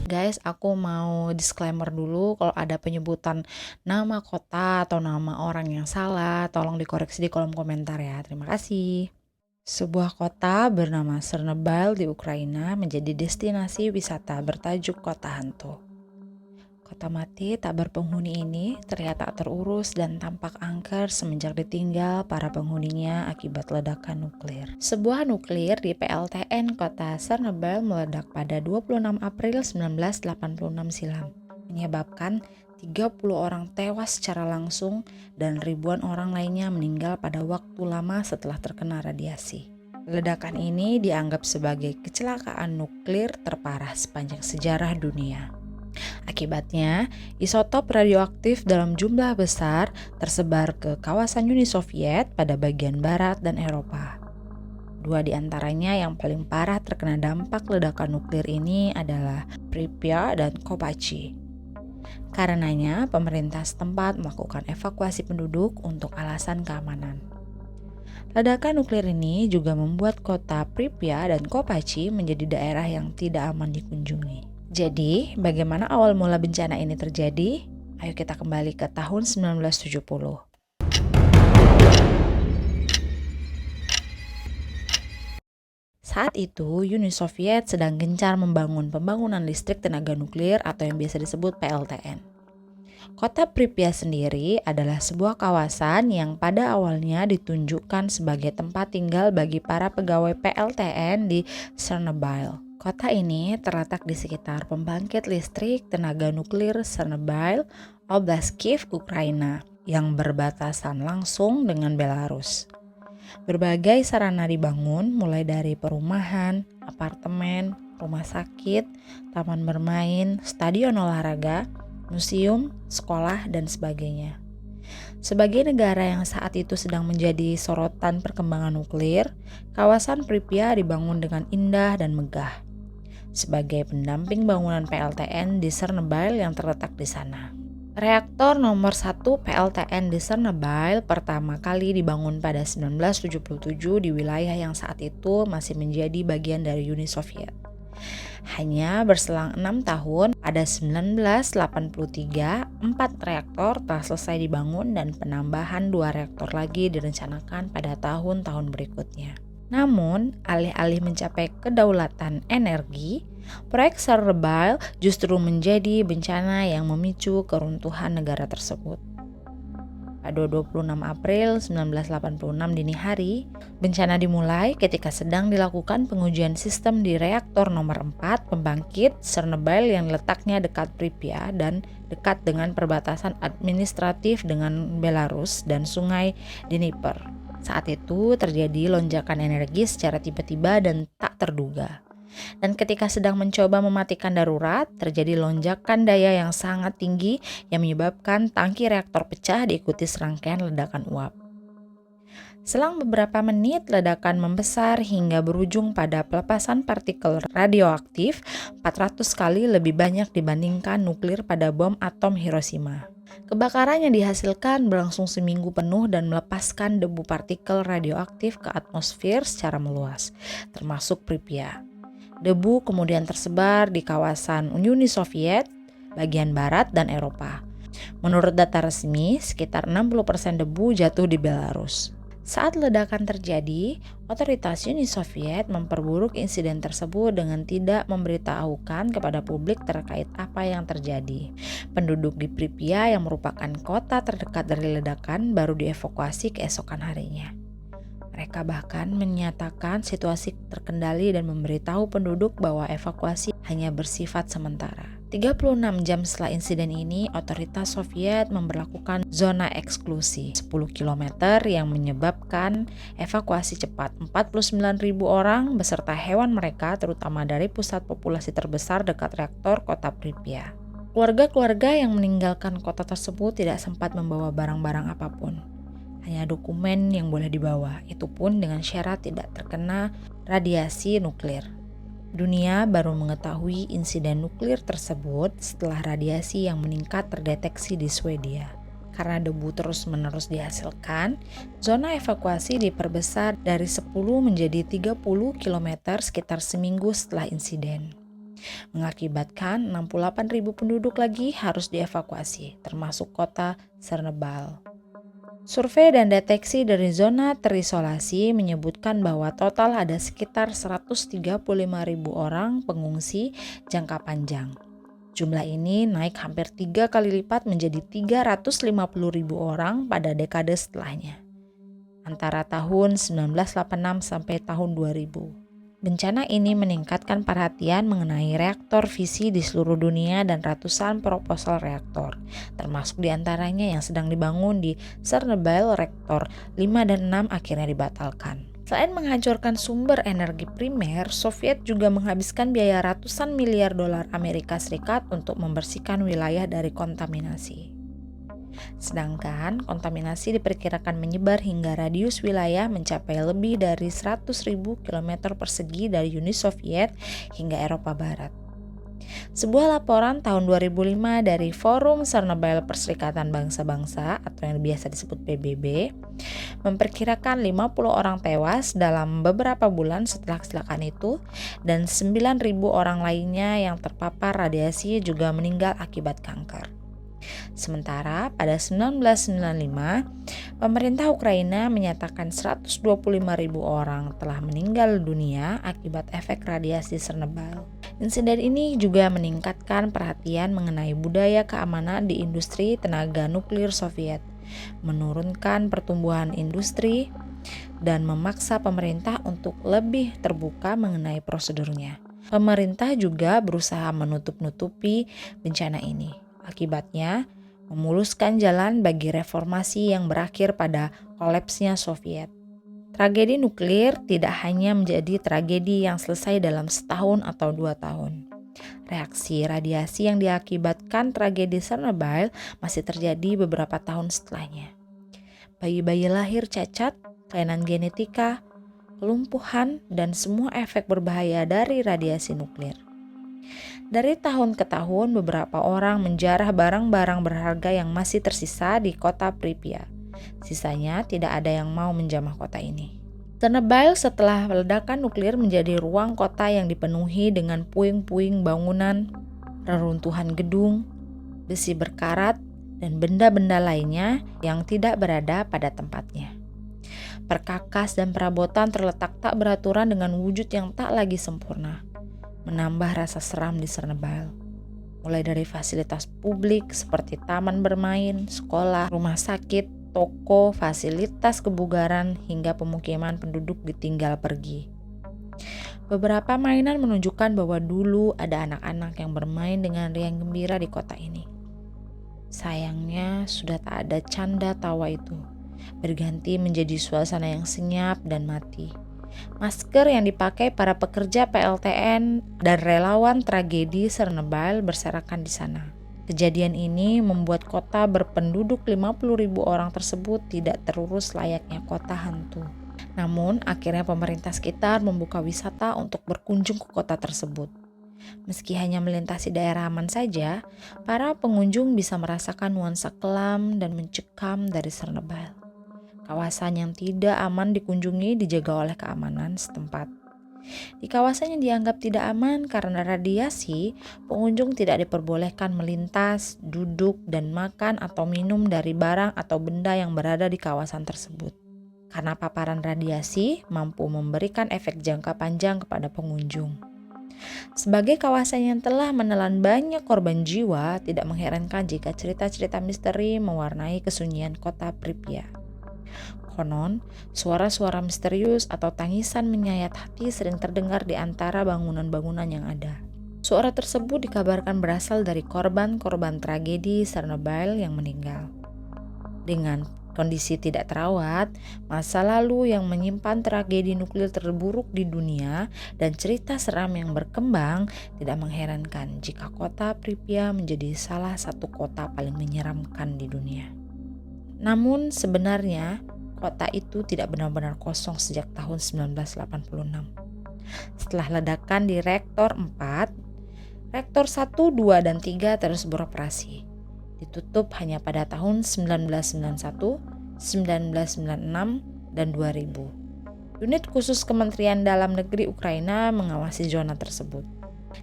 Guys, aku mau disclaimer dulu kalau ada penyebutan nama kota atau nama orang yang salah, tolong dikoreksi di kolom komentar ya. Terima kasih. Sebuah kota bernama Chernobyl di Ukraina menjadi destinasi wisata bertajuk Kota Hantu. Kota mati tak berpenghuni ini terlihat tak terurus dan tampak angker semenjak ditinggal para penghuninya akibat ledakan nuklir. Sebuah nuklir di PLTN kota Chernobyl meledak pada 26 April 1986 silam, menyebabkan 30 orang tewas secara langsung dan ribuan orang lainnya meninggal pada waktu lama setelah terkena radiasi. Ledakan ini dianggap sebagai kecelakaan nuklir terparah sepanjang sejarah dunia. Akibatnya, isotop radioaktif dalam jumlah besar tersebar ke kawasan Uni Soviet pada bagian barat dan Eropa. Dua di antaranya yang paling parah terkena dampak ledakan nuklir ini adalah Pripyat dan Kopachi. Karenanya, pemerintah setempat melakukan evakuasi penduduk untuk alasan keamanan. Ledakan nuklir ini juga membuat kota Pripyat dan Kopachi menjadi daerah yang tidak aman dikunjungi. Jadi, bagaimana awal mula bencana ini terjadi? Ayo kita kembali ke tahun 1970. Saat itu, Uni Soviet sedang gencar membangun pembangunan listrik tenaga nuklir atau yang biasa disebut PLTN. Kota Pripyat sendiri adalah sebuah kawasan yang pada awalnya ditunjukkan sebagai tempat tinggal bagi para pegawai PLTN di Chernobyl. Kota ini terletak di sekitar pembangkit listrik tenaga nuklir Chernobyl, Oblast Kiev, Ukraina, yang berbatasan langsung dengan Belarus. Berbagai sarana dibangun, mulai dari perumahan, apartemen, rumah sakit, taman bermain, stadion olahraga, museum, sekolah, dan sebagainya. Sebagai negara yang saat itu sedang menjadi sorotan perkembangan nuklir, kawasan Pripyat dibangun dengan indah dan megah sebagai pendamping bangunan PLTN di Chernobyl yang terletak di sana. Reaktor nomor 1 PLTN di Chernobyl pertama kali dibangun pada 1977 di wilayah yang saat itu masih menjadi bagian dari Uni Soviet. Hanya berselang 6 tahun, pada 1983, 4 reaktor telah selesai dibangun dan penambahan 2 reaktor lagi direncanakan pada tahun-tahun berikutnya. Namun, alih-alih mencapai kedaulatan energi, proyek Chernobyl justru menjadi bencana yang memicu keruntuhan negara tersebut. Pada 26 April 1986 dini hari, bencana dimulai ketika sedang dilakukan pengujian sistem di reaktor nomor 4 pembangkit Chernobyl yang letaknya dekat Pripyat dan dekat dengan perbatasan administratif dengan Belarus dan sungai Dnieper. Saat itu terjadi lonjakan energi secara tiba-tiba dan tak terduga. Dan ketika sedang mencoba mematikan darurat, terjadi lonjakan daya yang sangat tinggi yang menyebabkan tangki reaktor pecah diikuti serangkaian ledakan uap. Selang beberapa menit, ledakan membesar hingga berujung pada pelepasan partikel radioaktif 400 kali lebih banyak dibandingkan nuklir pada bom atom Hiroshima. Kebakaran yang dihasilkan berlangsung seminggu penuh dan melepaskan debu partikel radioaktif ke atmosfer secara meluas, termasuk Pripyat. Debu kemudian tersebar di kawasan Uni Soviet, bagian barat, dan Eropa. Menurut data resmi, sekitar 60% debu jatuh di Belarus. Saat ledakan terjadi, otoritas Uni Soviet memperburuk insiden tersebut dengan tidak memberitahukan kepada publik terkait apa yang terjadi. Penduduk di Pripyat yang merupakan kota terdekat dari ledakan baru dievakuasi keesokan harinya. Mereka bahkan menyatakan situasi terkendali dan memberitahu penduduk bahwa evakuasi hanya bersifat sementara. 36 jam setelah insiden ini, otoritas Soviet memberlakukan zona eksklusi 10 km yang menyebabkan evakuasi cepat 49.000 orang beserta hewan mereka terutama dari pusat populasi terbesar dekat reaktor kota Pripyat. Keluarga-keluarga yang meninggalkan kota tersebut tidak sempat membawa barang-barang apapun. Hanya dokumen yang boleh dibawa, itu pun dengan syarat tidak terkena radiasi nuklir. Dunia baru mengetahui insiden nuklir tersebut setelah radiasi yang meningkat terdeteksi di Swedia. Karena debu terus-menerus dihasilkan, zona evakuasi diperbesar dari 10 menjadi 30 km sekitar seminggu setelah insiden. mengakibatkan 68.000 penduduk lagi harus dievakuasi, termasuk kota Chernobyl. Survei dan deteksi dari zona terisolasi menyebutkan bahwa total ada sekitar 135.000 orang pengungsi jangka panjang. Jumlah ini naik hampir 3 kali lipat menjadi 350.000 orang pada dekade setelahnya, antara tahun 1986 sampai tahun 2000. Bencana ini meningkatkan perhatian mengenai reaktor fisi di seluruh dunia dan ratusan proposal reaktor, termasuk diantaranya yang sedang dibangun di Chernobyl. Reaktor 5 dan 6 akhirnya dibatalkan. Selain menghancurkan sumber energi primer, Soviet juga menghabiskan biaya ratusan miliar dolar Amerika Serikat untuk membersihkan wilayah dari kontaminasi. Sedangkan kontaminasi diperkirakan menyebar hingga radius wilayah mencapai lebih dari 100.000 km persegi dari Uni Soviet hingga Eropa Barat. Sebuah laporan tahun 2005 dari Forum Chernobyl Perserikatan Bangsa-Bangsa atau yang biasa disebut PBB memperkirakan 50 orang tewas dalam beberapa bulan setelah kecelakaan itu dan 9.000 orang lainnya yang terpapar radiasi juga meninggal akibat kanker. Sementara pada 1995, pemerintah Ukraina menyatakan 125.000 orang telah meninggal dunia akibat efek radiasi Chernobyl. Insiden ini juga meningkatkan perhatian mengenai budaya keamanan di industri tenaga nuklir Soviet, menurunkan pertumbuhan industri, dan memaksa pemerintah untuk lebih terbuka mengenai prosedurnya. Pemerintah juga berusaha menutup-nutupi bencana ini. Akibatnya, memuluskan jalan bagi reformasi yang berakhir pada kolapsnya Soviet. Tragedi nuklir tidak hanya menjadi tragedi yang selesai dalam setahun atau 2 tahun. Reaksi radiasi yang diakibatkan tragedi Chernobyl masih terjadi beberapa tahun setelahnya. Bayi-bayi lahir cacat, kelainan genetika, kelumpuhan, dan semua efek berbahaya dari radiasi nuklir. Dari tahun ke tahun, beberapa orang menjarah barang-barang berharga yang masih tersisa di kota Pripyat. Sisanya tidak ada yang mau menjamah kota ini. Chernobyl setelah ledakan nuklir menjadi ruang kota yang dipenuhi dengan puing-puing bangunan, reruntuhan gedung, besi berkarat, dan benda-benda lainnya yang tidak berada pada tempatnya. Perkakas dan perabotan terletak tak beraturan dengan wujud yang tak lagi sempurna, menambah rasa seram di Chernobyl. Mulai dari fasilitas publik seperti taman bermain, sekolah, rumah sakit, toko, fasilitas kebugaran, hingga pemukiman penduduk ditinggal pergi. Beberapa mainan menunjukkan bahwa dulu ada anak-anak yang bermain dengan riang gembira di kota ini. Sayangnya sudah tak ada canda tawa itu, berganti menjadi suasana yang senyap dan mati. Masker yang dipakai para pekerja PLTN dan relawan tragedi Chernobyl berserakan di sana. Kejadian ini membuat kota berpenduduk 50.000 orang tersebut tidak terurus layaknya kota hantu. Namun, akhirnya pemerintah sekitar membuka wisata untuk berkunjung ke kota tersebut. Meski hanya melintasi daerah aman saja, para pengunjung bisa merasakan nuansa kelam dan mencekam dari Chernobyl. Kawasan yang tidak aman dikunjungi dijaga oleh keamanan setempat. Di kawasan yang dianggap tidak aman karena radiasi, pengunjung tidak diperbolehkan melintas, duduk, dan makan atau minum dari barang atau benda yang berada di kawasan tersebut. Karena paparan radiasi mampu memberikan efek jangka panjang kepada pengunjung. Sebagai kawasan yang telah menelan banyak korban jiwa, tidak mengherankan jika cerita-cerita misteri mewarnai kesunyian kota Pripyat. Konon, suara-suara misterius atau tangisan menyayat hati sering terdengar di antara bangunan-bangunan yang ada. Suara tersebut dikabarkan berasal dari korban-korban tragedi Chernobyl yang meninggal. Dengan kondisi tidak terawat, masa lalu yang menyimpan tragedi nuklir terburuk di dunia, dan cerita seram yang berkembang, tidak mengherankan jika kota Pripyat menjadi salah satu kota paling menyeramkan di dunia. Namun sebenarnya, kota itu tidak benar-benar kosong sejak tahun 1986. Setelah ledakan di reaktor 4, reaktor 1, 2, dan 3 terus beroperasi. Ditutup hanya pada tahun 1991, 1996, dan 2000. Unit khusus Kementerian Dalam Negeri Ukraina mengawasi zona tersebut.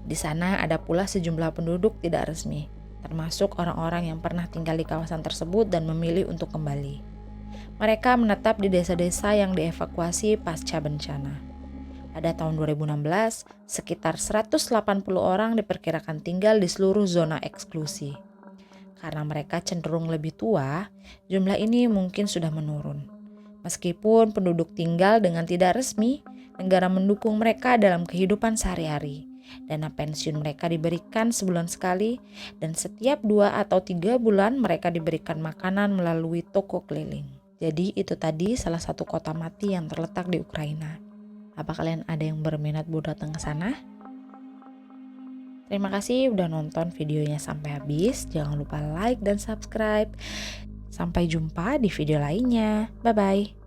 Di sana ada pula sejumlah penduduk tidak resmi, termasuk orang-orang yang pernah tinggal di kawasan tersebut dan memilih untuk kembali. Mereka menetap di desa-desa yang dievakuasi pasca bencana. Pada tahun 2016, sekitar 180 orang diperkirakan tinggal di seluruh zona eksklusi. Karena mereka cenderung lebih tua, jumlah ini mungkin sudah menurun. Meskipun penduduk tinggal dengan tidak resmi, negara mendukung mereka dalam kehidupan sehari-hari. Dana pensiun mereka diberikan sebulan sekali, dan setiap 2 atau 3 bulan mereka diberikan makanan melalui toko keliling. Jadi itu tadi salah satu kota mati yang terletak di Ukraina. Apa kalian ada yang berminat buat datang ke sana? Terima kasih udah nonton videonya sampai habis. Jangan lupa like dan subscribe. Sampai jumpa di video lainnya. Bye-bye.